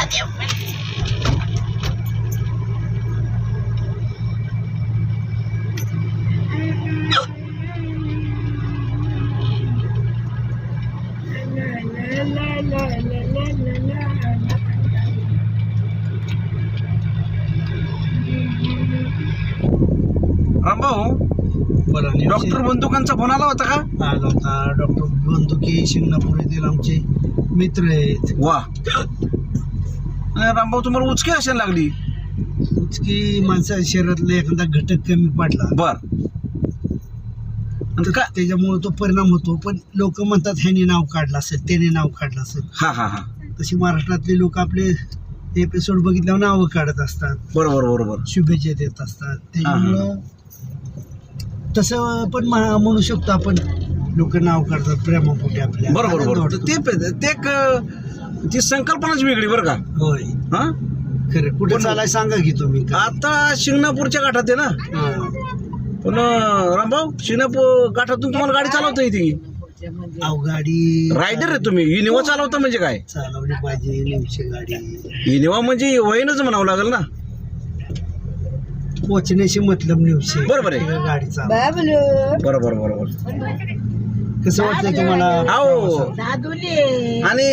Rambhau, doctor बंदुकांचा phone आला होता का? आला होता. डॉक्टर बंदुके शिंगणापूर येथील आमचे मित्र आहेत. वा. रामभाऊ, तुम्हाला उचकी असायला लागली? की माणसाच्या शरीरातला एखादा घटक कमी पडला बर, त्याच्यामुळे तो परिणाम होतो. पण लोक म्हणतात ह्याने नाव काढलं असेल, त्याने नाव काढलं असेल. हा हा हा. तशी महाराष्ट्रातले लोक आपले एपिसोड बघितल्यावर नावं काढत असतात, बरोबर बरोबर, शुभेच्छा देत असतात. त्याच्यामुळं तसं पण म्हणू शकतो आपण, लोक नाव काढतात प्रेमापोटी आपल्या. बरोबर बरोबर. ते ती संकल्पनाच वेगळी बरं का. होय, हा खरं. कुठे चालाय सांगा की तुम्ही. आता शिंगणापूरच्या घाटात आहे ना. पण रामभाऊ, शिंगणापूर घाटातून तुम्हाला गाडी चालवता येते? अहो, गाडी रायडर आहे तुम्ही. इनोवा चालवता म्हणजे काय? चालवली पाहिजे नेमची गाडी. इनोवा म्हणजे वहीनच म्हणावं लागेल ना. पोचण्याशी मतलब नेवशी. बरोबर आहे. गाडीचा बरोबर बरोबर. कसं वाटतं तुम्हाला? हो. आणि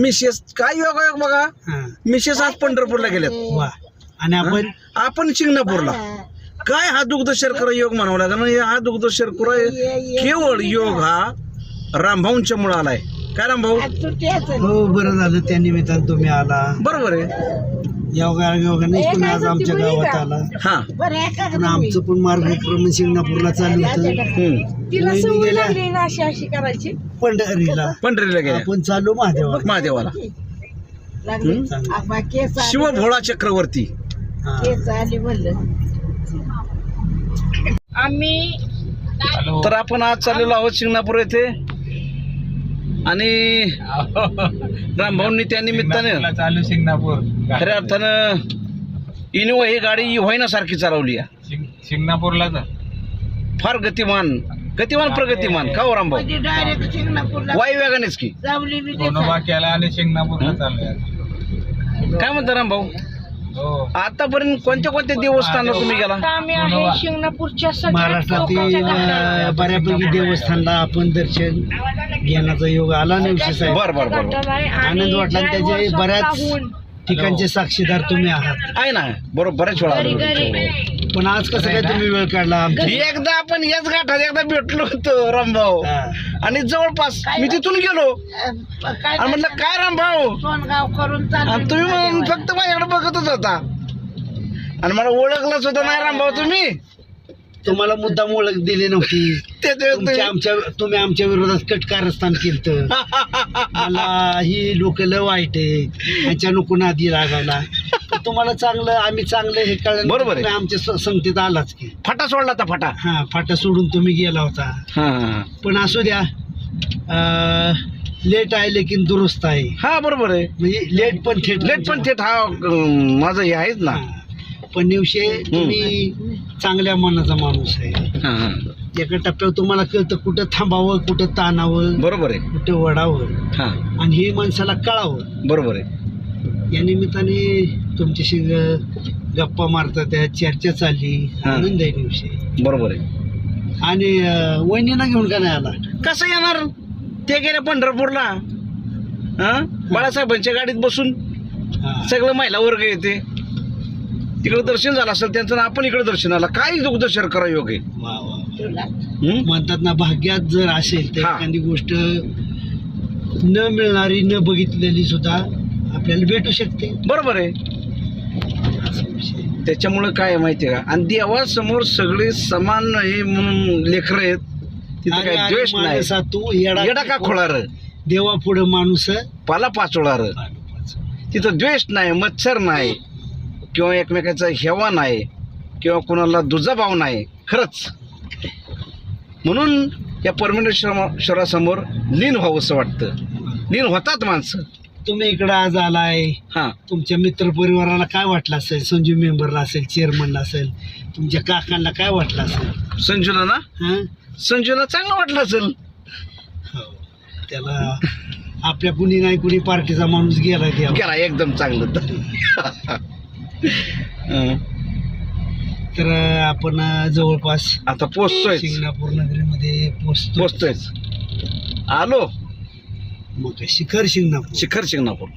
मिसेस काय योग बघा, मिसेस आज पंढरपूरला गेल्यात. वा. आणि आपण शिंगणापूरला. काय हा दुग्ध शर्करा योग म्हणावा लागेल. हा दुग्ध शर्करा केवळ योग हा रामभाऊंच्या मुळे आलाय. काय रामभाऊ? हो, बरं झालं त्या निमित्तानं तुम्ही आला. बरोबर आहे. योगाने तुम्ही आज आमच्या गावात आला. हा. पण आमचं पण मार्गक्रमण शिंगणापूरला चालू होतं. पंढरीला गेल्या. आपण चालू महादेवाला. शिवभोळा चक्रवर्ती. आम्ही तर आपण आज चाललेलो आहोत शिंगणापूर येथे. आणि रामभाऊंनी त्या निमित्ताने चालू शिंगणापूर खऱ्या अर्थानं इनोवा ही गाडी होईनासारखी चालवली आहे. शिंगणापूरला फार गतिमान प्रगतिमान. का हो रामभाऊ? वायू वेगानेच की केला आणि शिंगणापूरला चाललोय. काय म्हणता रामभाऊ? आतापर्यंत कोणत्या देवस्थानाला तुम्ही गेला? आम्ही आहे शिंगणापूरच्या महाराष्ट्रातील बऱ्यापैकी देवस्थानाला आपण दर्शन घेण्याचा योग आला नाही साहेब. बर. आनंद वाटला. त्याचे बऱ्याच ठिकाणचे साक्षीदार तुम्ही आहात. आहे ना. बरोबर, बऱ्याच वेळा. पण आज कसं काय तुम्ही वेळ काढला? एकदा आपण याच घाटात एकदा भेटलो होतो रामभाऊ. आणि जवळपास मी तिथून गेलो आणि म्हटलं काय रामभाऊ, तुम्ही म्हणून फक्त माझ्याकडे बघतच होता आणि मला ओळखलंच होतं नाही रामभाऊ तुम्ही. तुम्हाला मुद्दाम ओळख दिली नव्हती. तुम्ही आमच्या विरोधात कटकारस्थान केलं. मला ही लोक लय वाईट आहे, यांच्या नको नादी लागायला. तुम्हाला चांगलं, आम्ही चांगलं हे कळलं. बरोबर आहे. आमच्या संगतीत आलाच की. फाटा सोडला होता. फाटा. हा, फाटा सोडून तुम्ही गेला होता. पण असू द्या, लेट आहे लेकिन दुरुस्त आहे. हा, बरोबर आहे. म्हणजे लेट पण थेट हा माझं हे आहेच ना. पण निवशे तुम्ही चांगल्या मनाचा माणूस आहे. एका टप्प्यावर तुम्हाला कळतं कुठं थांबावं, कुठं ताणावं. बरोबर आहे. कुठं वडावं. आणि हे माणसाला कळावं. बरोबर आहे. या निमित्ताने तुमच्याशी गप्पा मारतात, त्या चर्चा चालली. आनंद आहे निवशे. बरोबर आहे. आणि वहिनीला घेऊन का नाही आला? कसं येणार? ते गेले पंढरपूरला. बाळासाहेबांच्या गाडीत बसून सगळं महिला वर्ग येते. तिकडे दर्शन झालं असेल त्यांचं, आपण इकडे दर्शनाला. काय दुग्ध शर्करा योग आहे. म्हणतात ना, भाग्यात जर असेल तर एखादी गोष्ट न मिळणारी, न बघितलेली सुद्धा आपल्याला भेटू शकते. बरोबर आहे. त्याच्यामुळे काय माहितीये का, आणि देवासमोर सगळे समान हे म्हणून लेकर आहेत. तिथे काय द्वेष नाही. तू येडा का खोळार, देवा पुढे माणूस पाला पाचोळार. तिथं द्वेष नाही, मत्सर नाही, किंवा एकमेकाचा हेवा नाही, किंवा कोणाला दुजाभाव नाही. खरंच म्हणून या परमेश्वरासमोर लीन व्हावंसं वाटतं. लीन होतात माणसं. तुम्ही इकडे आज आलाय. तुमच्या मित्र परिवाराला काय वाटलं असेल? संजू मेंबरला असेल, चेअरमनला असेल, तुमच्या काकांना काय वाटलं असेल? संजूला ना, संजूला चांगलं वाटलं असेल. त्याला आपल्या कुणी नाही कुणी पार्टीचा माणूस गेला की गेला एकदम चांगलं हं. तर आपण जवळपास आता पोचतोय शिंगणापूर नगरीमध्ये पोचतोय आलो मग शिखर शिंगणापूर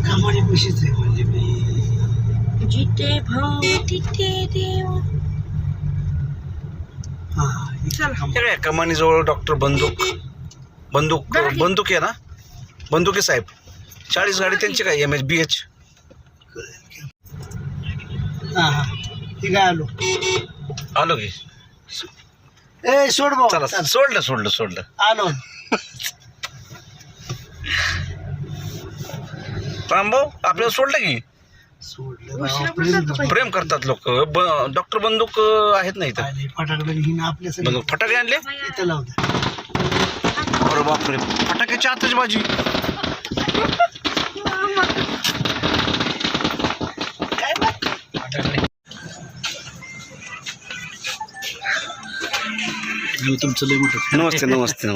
कमानी कशीच आहे म्हणजे मी जिथे भाव तिथे देव. हा चला. कमानीजवळ डॉक्टर बंदूक आहे ना बंदुके साहेब 40 गाडी त्यांची काय MHBH हा हा ठीक आहे आलो की ए सोड भाऊ चला सोडलं आलो रामभाऊ आपल्याला सोडलं की उशिरा पण जातो बाई. प्रेम करतात लोक डॉक्टर बंदूक आहेत ना इथं फटाकडे ही ना आपल्यासाठी बंदूक फटाके आणले इथं लावता अरे बापरे फटाक्याची आतषबाजी तुमचं लय मोठं नमस्ते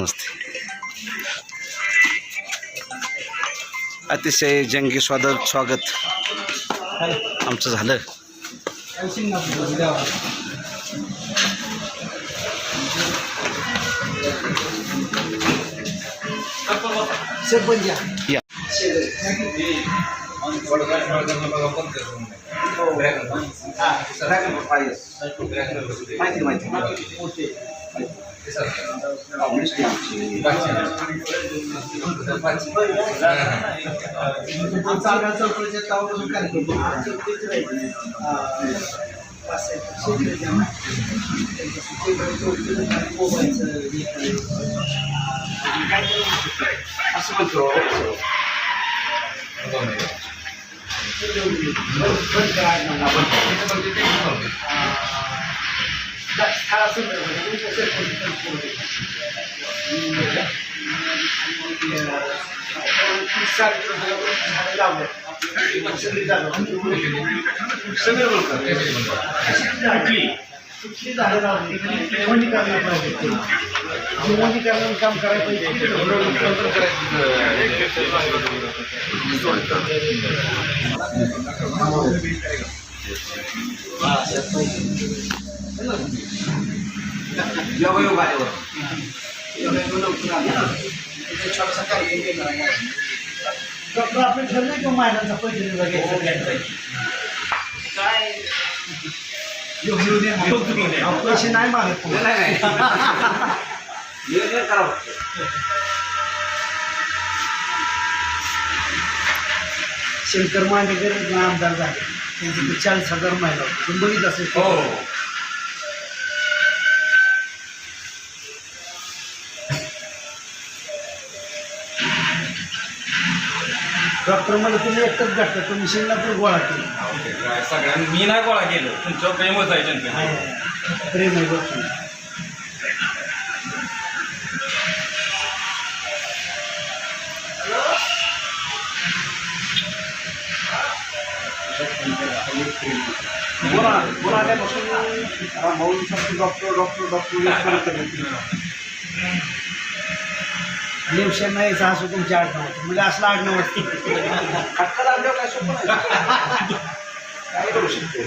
अतिशय जंगी स्वागत आमचं झालं सरपंच या असं म्हणतो काम करायचं डॉक्टर आपण ठरलं किंवा महिलांचा पैसे घ्यायचा काय पैसे नाही मागत शंकर मांडेकर आमदार झाले त्यांचे 40,000 महिला होते तुम्ही बघितलं असेल डॉक्टर मला तुम्ही एकटंच भेटता तुम्ही शिंगणापूर गोळा केली सगळ्यांनी मी नाही गोळा केलं तुमचं प्रेमच आहे जनतेचं. प्रेम आहे डॉक्टर नेमशा नाही असं तुमच्या आडनाव म्हणजे असलं आडनाव असते खटका लागल्यावर काय सोपं नाही काय करू शकते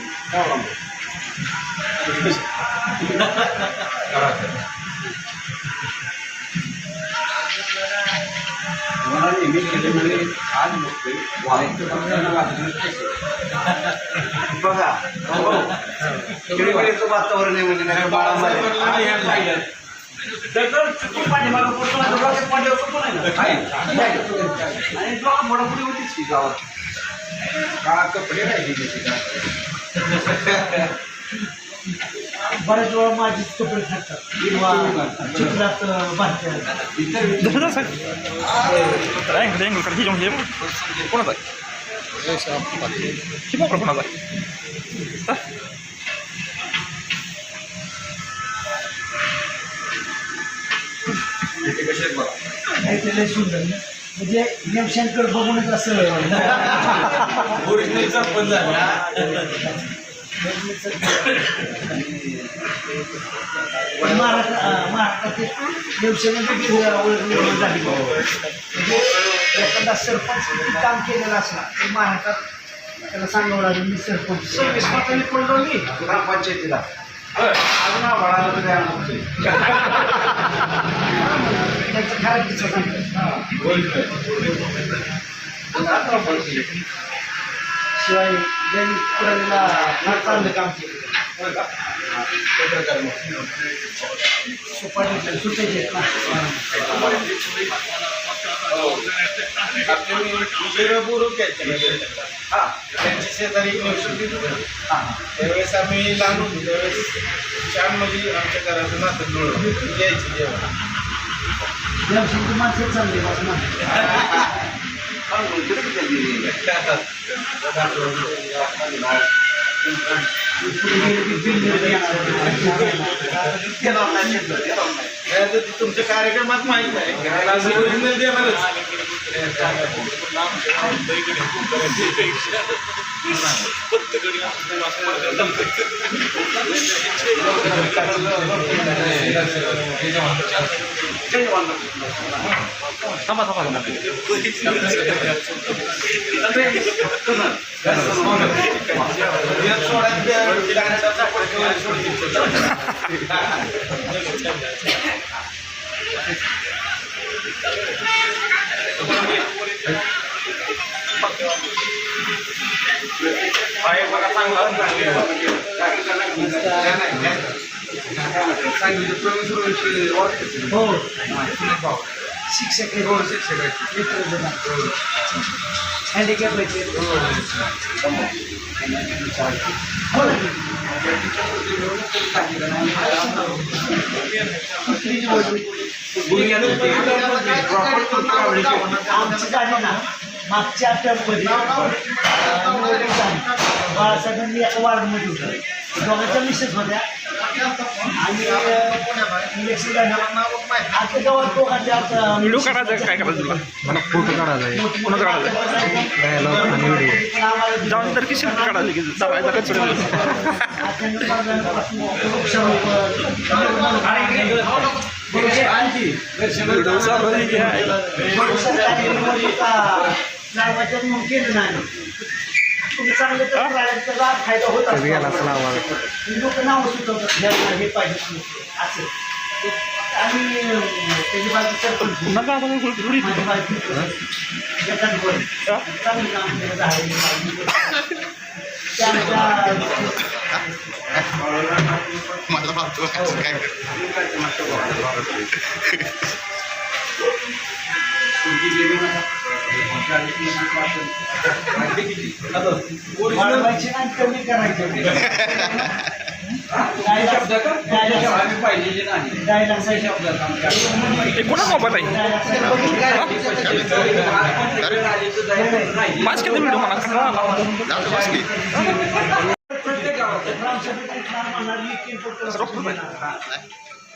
बघा खेळीचं वातावरण आहे म्हणजे नाही बाळामध्ये पाठीमागं आणि मोडापुडी होतीच की गावात काळा कपडे राहिले बऱ्याच वेळा माझीच कपडे खातात किंवा चिखलात लय सुंदर म्हणजे नेमशंकर बघूनच असं ओरिजिनल सरपंच झाला. महाराष्ट्रात नेमशंकर ओळख निर्माण झाली म्हणजे एखादा सरपंच किती काम केलेलं असला तर महाराष्ट्रात त्याला सांगावं लागेल मी सरपंच 26 मतांनी पडलो मी ग्रामपंचायतीला अजून आम्हाला तर काय म्हणतोय. त्याचं खरं किस्सा सांगतो. शिवाय ज्यांनी पुराणीला फार चांगलं काम केलं सुपारी सुटायचे ना त्यांची शेजारी एक नोकरी त्यावेळेस आम्ही लहान होतो त्यावेळेस शाळेमध्ये आमच्या घराचं नातं जुळलं यायची जेवण देवशिंची माणसं चांगली माझं म्हणणं. पुढे गेले की बिल तुमच्या कार्यक्रमात माहित नाही घराला असं ओरिजिनल देणारच हो शिक्षक हँडिकॅप आमची गाडी ना मागच्या आठवड्यामध्ये बाळासाहेबांनी एका वार्डमध्ये होतं दोघांच्या मिसेस होत्या आणि इलेक्शन झालं आता जवळ दोघांच्या व्हिडिओ काढायचा काय करायचं तुला मला फोटो काढायचा आहे कोणाचा काढायचा व्हिडिओ जाऊन तर की शिल्प काढायला की दबायचा का व्हिडिओ चालू केलं नाही तुम्ही चांगलं त्याचा फायदा होत लोक नाव सुचवतात हे पाहिजे असं आणि त्याची बाजू सरपंच पुन्हा का आपण चांगलं काम केलं आहे वाढवायचे आणि कमी करायचे कोणा मोबाईल आहे माझ किती व्हिडिओ मला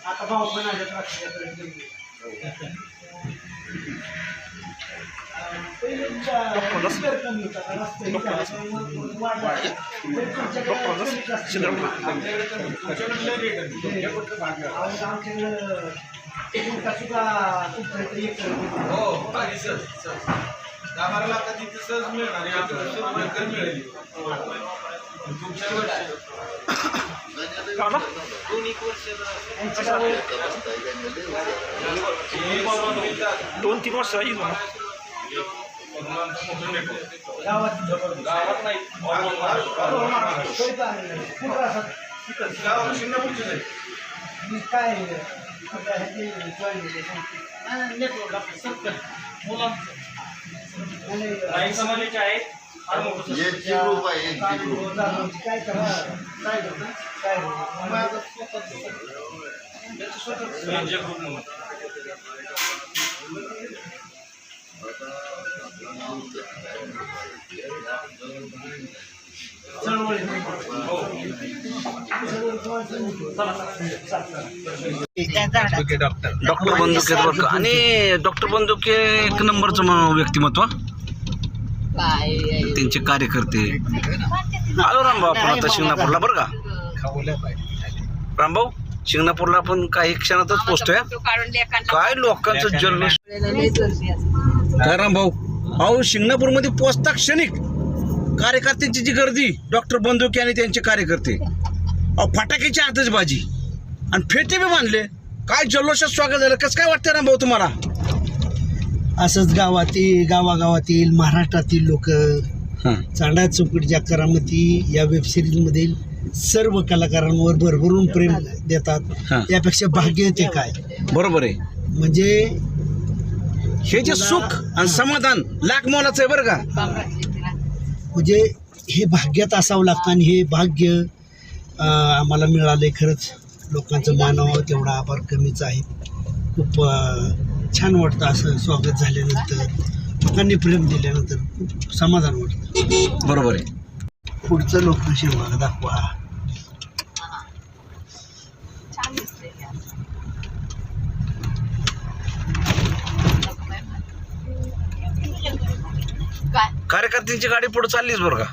आता भाऊ पण आले दोन तीन वर्ष येईल मला गावात नाही काय समाजाचे आहेत काय करा काय डॉक्टर बंदुके बरं का. आणि डॉक्टर बंदुके एक नंबरचं व्यक्तिमत्व त्यांचे कार्यकर्ते. आलो रामभाऊ आपण आता शिंगणापूरला बरं का. रामभाऊ शिंगणापूरला आपण काही क्षणातच पोहोचतोय. काय लोकांचं जल्लोष. काय रामभाऊ अहो शिंगणापूरमध्ये पोचता क्षणिक कार्यकर्त्यांची जी गर्दी, डॉक्टर बंदुके आणि त्यांचे कार्यकर्ते, अहो फटाक्याची आतषबाजी आणि फेटे बी बांधले. काय जल्लोषात स्वागत झालं. कसं काय वाटतं ना भाऊ तुम्हाला? असंच गावागावातील महाराष्ट्रातील लोक चांडा चौकटीच्या करामती या वेबसिरीजमधील सर्व कलाकारांवर भरभरून प्रेम देतात. यापेक्षा भाग्य ते काय. बरोबर आहे. म्हणजे हे जे सुख आणि समाधान लाख मोलाचं आहे बरं का. म्हणजे हे भाग्यात असावं लागतं आणि हे भाग्य आम्हाला मिळाले. खरंच लोकांचं मानावं तेवढा आभार कमीच आहे. खूप छान वाटतं असं स्वागत झाल्यानंतर, लोकांनी प्रेम दिल्यानंतर खूप समाधान वाटतं. बरोबर आहे. पुढचं लोकशाही दाखवा. कार्यकर्त्यांची गाडी पुढे चाललीच बरं का.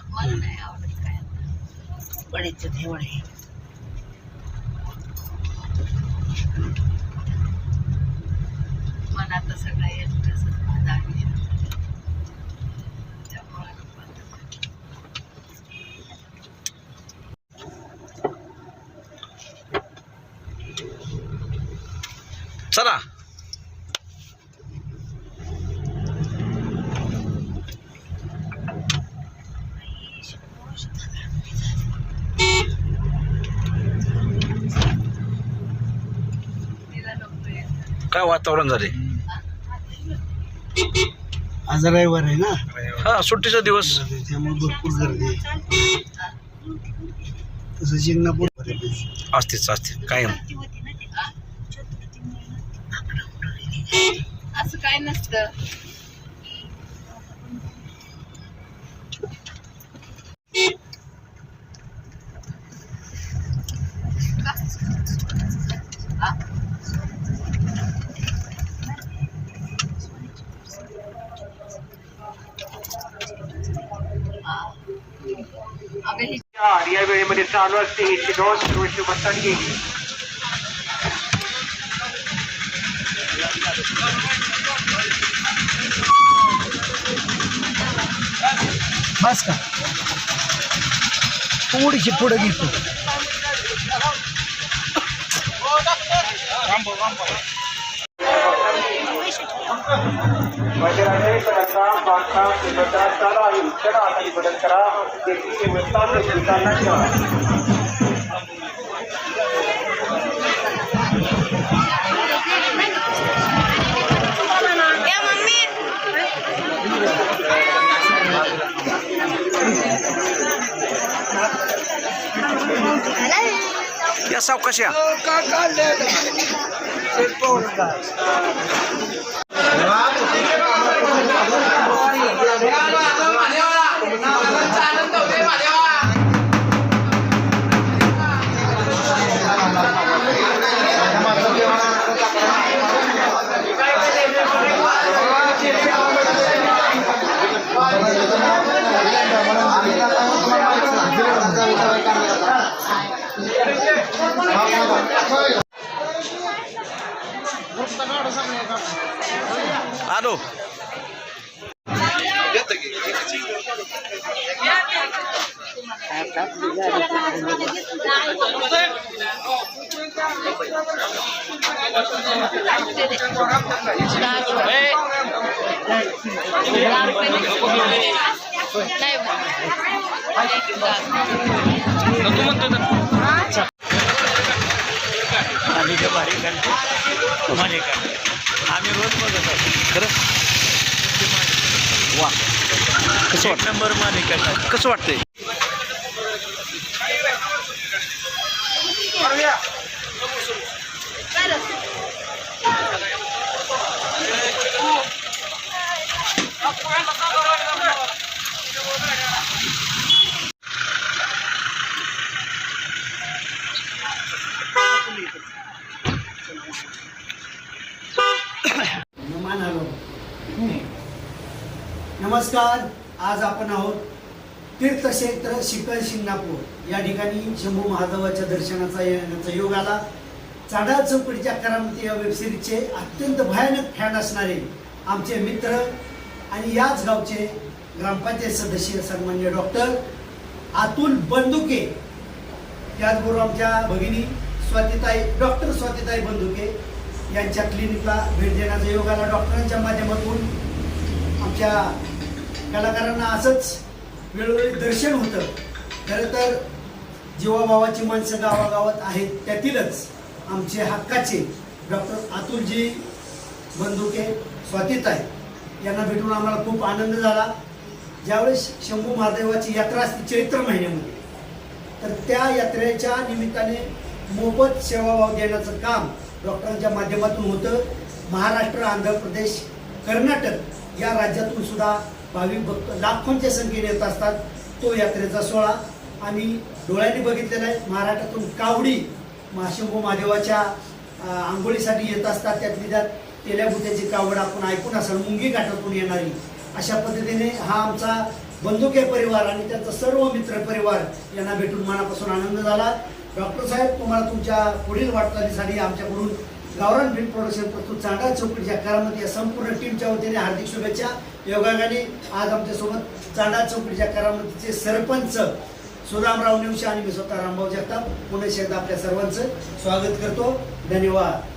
चला काय वातावरण झाले. आज रविवार आहे ना, हा सुट्टीचा दिवस, त्यामुळे भरपूर गर्दी आहे. तसं शिंगणापूर असतेच असते कायम. असं काय नसतं. या वेळेमध्ये चालू असते एकशे डोस दोनशे बत्तांनी. बस का थोडीशी पुढे घेतो. बदल करा. या सावकाश या. आलो. आम्ही रोज बघत आहोत. खरं वा. कसं एक नंबर मालिका. कसं वाटतंय? नमस्कार. आज आपण आहोत तीर्थक्षेत्र शिखर शिंगणापूर या ठिकाणी शंभू महादेवाच्या दर्शनाचा येण्याचा योग आला. चांडा चौकडीच्या करामती या वेबसिरीजचे अत्यंत भयानक फॅन असणारे आमचे मित्र आणि याच गावचे ग्रामपंचायत सदस्य सन्मान्य डॉक्टर अतुल बंदुके, त्याचबरोबर आमच्या भगिनी डॉक्टर स्वातीताई बंदुके यांच्या क्लिनिकला भेट देण्याचा योग आला. डॉक्टरांच्या माध्यमातून आमच्या कलाकारांना असंच वेळोवेळी दर्शन होतं. खरं तर जीवाभावाची माणसं गावागावात आहेत, त्यातीलच आमचे हक्काचे डॉक्टर अतुलजी बंदुके स्वातीताई यांना भेटून आम्हाला खूप आनंद झाला. ज्यावेळेस शंभू महादेवाची यात्रा असते चैत्र महिन्यामध्ये, तर त्या यात्रेच्या निमित्ताने मोफत सेवाभाव देण्याचं काम डॉक्टरांच्या माध्यमातून होतं. महाराष्ट्र, आंध्र प्रदेश, कर्नाटक या राज्यातून सुद्धा भाविक भक्त लाखोंच्या संख्येने येत असतात. तो यात्रेचा सोहळा आम्ही डोळ्यांनी बघितलेला आहे. महाराष्ट्रातून कावडी शंभू महादेवाच्या आंघोळीसाठी येत असतात. त्यातली त्यात तेल्याभुत्याची कावड आपण ऐकून असाल, मुंगी घाटातून येणारी. अशा पद्धतीने हा आमचा बंदुके परिवार आणि त्यांचा सर्व मित्र परिवार यांना भेटून मनापासून आनंद झाला. डॉक्टर साहेब, तुम्हाला तुमच्या पुढील वाटचालीसाठी आमच्याकडून गावरान फिल्म प्रोडक्शन प्रस्तुत चांडा चौकडीच्या करामती या संपूर्ण टीमच्या वतीने हार्दिक शुभेच्छा. योगायोगाने आज आमच्यासोबत चांडा चौकडीच्या करामतीचे सरपंच सुदामराव नेवशे आणि मी स्वतः रामभाऊ जगताप पुणे शहरात आपल्या सर्वांचं स्वागत करतो. धन्यवाद.